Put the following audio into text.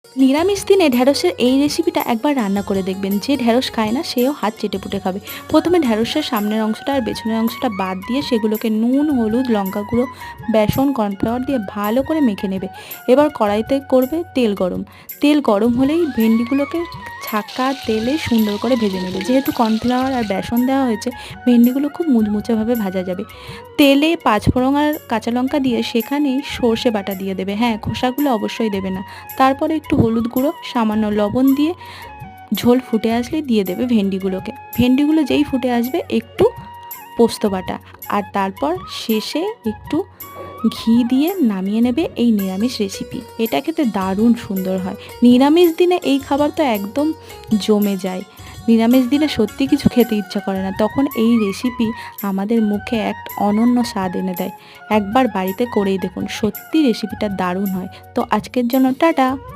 নিরামিষ দিনে ঢ্যাঁড়সের এই রেসিপিটা একবার রান্না করে দেখবেন। যে ঢ্যাঁড়স খায় না সেও হাত চেটেপুটে খাবে। প্রথমে ঢ্যাঁড়সের সামনের অংশটা আর পেছনের অংশটা বাদ দিয়ে সেগুলোকে নুন, হলুদ, লঙ্কা গুঁড়ো, বেসন, কর্নফ্লাওয়ার দিয়ে ভালো করে মেখে নেবে। এবার কড়াইতে করবে তেল গরম। তেল গরম হলেই ভেন্ডিগুলোকে ছাঁকা তেলে সুন্দর করে ভেজে নেবে। যেহেতু কর্নফ্লাওয়ার আর বেসন দেওয়া হয়েছে, ভেন্ডিগুলো খুব মুচমুচেভাবে ভাজা যাবে। তেলে পাঁচফোড়ন আর কাঁচা লঙ্কা দিয়ে সেখানেই সর্ষে বাটা দিয়ে দেবে। হ্যাঁ, খোসাগুলো অবশ্যই দেবে না। তারপরে একটু হলুদ গুঁড়ো, সামান্য লবণ দিয়ে ঝোল ফুটে আসলে দিয়ে দেবে ভেন্ডিগুলোকে। ভেন্ডিগুলো যেই ফুটে আসবে একটু পোস্ত বাটা, আর তারপর শেষে একটু ঘি দিয়ে নামিয়ে নেবে এই নিরামিষ রেসিপি। এটা খেতে দারুণ সুন্দর হয়। নিরামিষ দিনে এই খাবার তো একদম জমে যায়। নিরামিষ দিনে সত্যি কিছু খেতে ইচ্ছা করে না, তখন এই রেসিপি আমাদের মুখে এক অনন্য স্বাদ এনে দেয়। একবার বাড়িতে করেই দেখুন, সত্যি রেসিপিটা দারুণ হয়। তো আজকের জন্য টাটা।